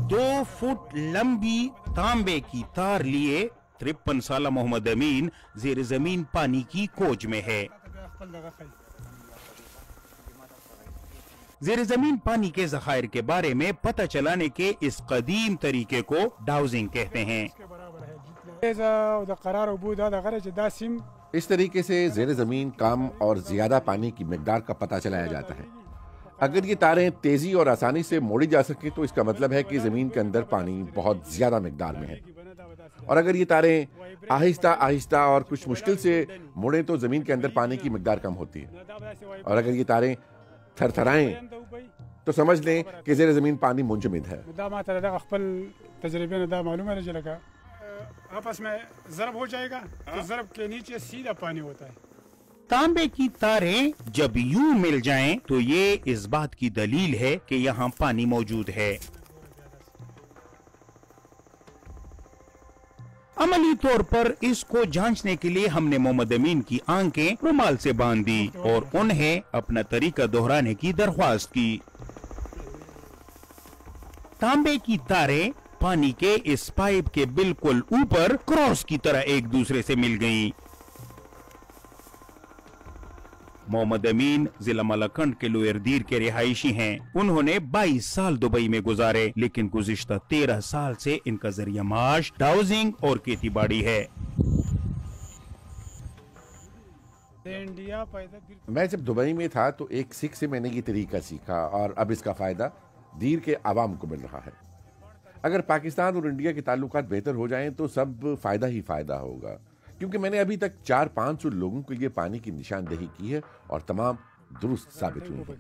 दो फुट लंबी तांबे की तार लिए 53 साला मोहम्मद अमीन जेर जमीन पानी की खोज में है। जेर जमीन पानी के जखायर के बारे में पता चलाने के इस कदीम तरीके को डाउजिंग कहते हैं। इस तरीके से जेर जमीन कम और ज्यादा पानी की मिकदार का पता चलाया जाता है। अगर ये तारें तेजी और आसानी से मोड़ी जा सके तो इसका मतलब है कि जमीन के अंदर पानी बहुत ज्यादा मिकदार में है, और अगर ये तारें आहिस्ता आहिस्ता और कुछ मुश्किल से मुड़े तो जमीन के अंदर पानी की मिकदार कम होती है, और अगर ये तारें थरथराएं तो समझ लें कि जेर जमीन पानी मुंजमद है। आपस में ज़रब हो जाएगा तो ज़रब के नीचे सीधा पानी होता है। तांबे की तारें जब यूं मिल जाएं तो ये इस बात की दलील है कि यहाँ पानी मौजूद है। अमली तौर पर इसको जांचने के लिए हमने मोहम्मद अमीन की आंखें रुमाल से बांध दी और उन्हें अपना तरीका दोहराने की दरख्वास्त की। तांबे की तारें पानी के इस पाइप के बिल्कुल ऊपर क्रॉस की तरह एक दूसरे से मिल गईं। मोहम्मद अमीन जिला मलकंड के लोअर दीर के रिहायशी हैं। उन्होंने 22 साल दुबई में गुजारे, लेकिन गुज़िश्ता 13 साल से इनका जरिया माश डाउजिंग और खेती बाड़ी है। मैं जब दुबई में था तो एक सिख से मैंने ये तरीका सीखा और अब इसका फायदा दीर के आवाम को मिल रहा है। अगर पाकिस्तान और इंडिया के ताल्लुकात बेहतर हो जाएं तो सब फायदा ही फायदा होगा, क्योंकि मैंने अभी तक 400-500 लोगों के लिए पानी की निशानदेही की है और तमाम दुरुस्त साबित हुई है।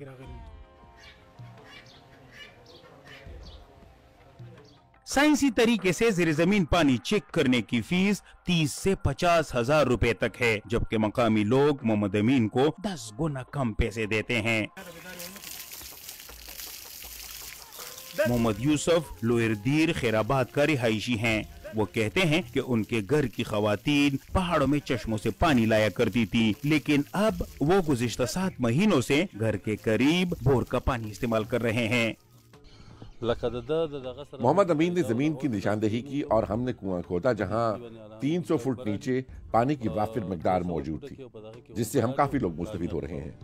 साइंसी तरीके से ज़ेर ज़मीन पानी चेक करने की फीस 30 से 50 हजार रुपए तक है, जबकि मकामी लोग मोहम्मद अमीन को 10 गुना कम पैसे देते हैं। मोहम्मद यूसुफ लोअर दीर खैराबाद का रिहायशी हैं। वो कहते हैं कि उनके घर की खवातीन पहाड़ों में चश्मों से पानी लाया करती थी, लेकिन अब वो गुज़िश्ता 7 महीनों से घर के करीब बोर का पानी इस्तेमाल कर रहे हैं। मोहम्मद अमीन ने जमीन की निशानदेही की और हमने कुआं खोदा जहां 300 फुट नीचे पानी की वाफिर मिकदार मौजूद थी, जिससे हम काफी लोग मुस्तफीद हो रहे हैं।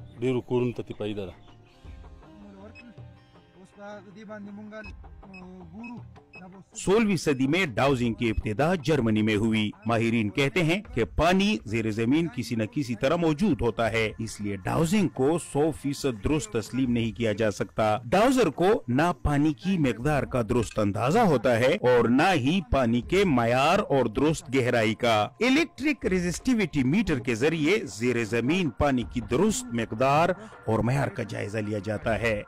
16वीं सदी में डाउजिंग की इब्तिदा जर्मनी में हुई। माहिरीन कहते हैं कि पानी ज़ेर ज़मीन किसी न किसी तरह मौजूद होता है, इसलिए डाउजिंग को 100% दुरुस्त तस्लीम नहीं किया जा सकता। डाउजर को ना पानी की मिकदार का दुरुस्त अंदाजा होता है और ना ही पानी के मयार और दुरुस्त गहराई का। इलेक्ट्रिक रेजिस्टिविटी मीटर के जरिए ज़ेर ज़मीन पानी की दुरुस्त मिकदार और मयार का जायजा लिया जाता है।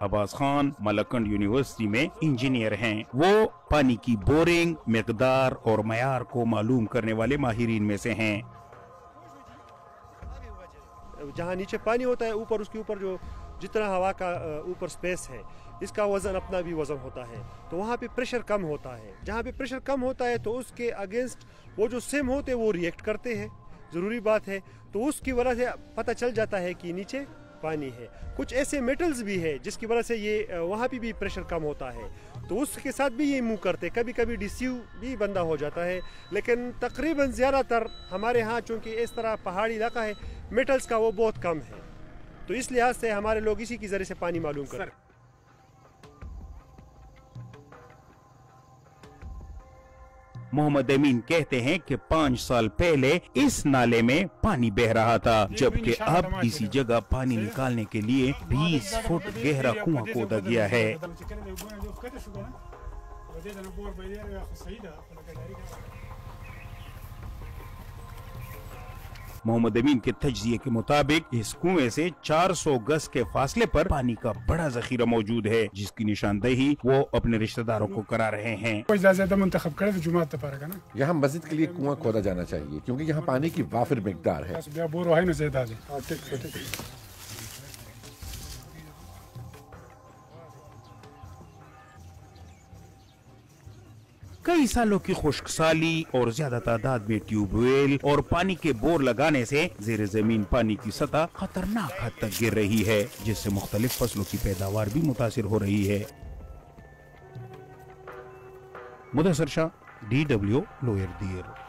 अब्बास खान मलकंड यूनिवर्सिटी में इंजीनियर हैं। वो पानी की बोरिंग, मिकदार और मयार को मालूम करने वाले माहिरीन में से हैं। जहाँ नीचे पानी होता है, ऊपर उसके ऊपर जो जितना हवा का ऊपर स्पेस है, इसका वजन अपना भी वजन होता है, तो वहाँ पे प्रेशर कम होता है। जहाँ पे प्रेशर कम होता है तो उसके अगेंस्ट वो जो सेम होते हैं वो रिएक्ट करते हैं, ज़रूरी बात है। तो उसकी वजह से पता चल जाता है कि नीचे पानी है। कुछ ऐसे मेटल्स भी है जिसकी वजह से ये वहाँ पे भी प्रेशर कम होता है, तो उसके साथ भी ये मूव करते। कभी कभी डिसीव भी बंदा हो जाता है, लेकिन तकरीबन ज़्यादातर हमारे यहाँ चूँकि इस तरह पहाड़ी इलाका है, मेटल्स का वो बहुत कम है, तो इस लिहाज से हमारे लोग इसी के ज़रिए से पानी मालूम करते। मोहम्मद अमीन कहते हैं कि 5 साल पहले इस नाले में पानी बह रहा था, जबकि अब इसी जगह पानी निकालने के लिए 20 फुट गहरा कुआं खोदा गया है। मोहम्मद अमीन के तज्जिए के मुताबिक इस कुएं से 400 गज के फासले पर पानी का बड़ा जखीरा मौजूद है, जिसकी निशानदेही वो अपने रिश्तेदारों को करा रहे हैं। यहाँ मस्जिद के लिए कुआं खोदा जाना चाहिए, क्योंकि यहाँ पानी की वाफिर मिकदार है। कई सालों की खुश्क साली और ज्यादा तादाद में ट्यूबवेल और पानी के बोर लगाने से ज़ेरे जमीन पानी की सतह खतरनाक हद तक गिर रही है, जिससे मुख्तलिफ फसलों की पैदावार भी मुतासिर हो रही है। मुदस्सर शाह, DW लोयर दीर।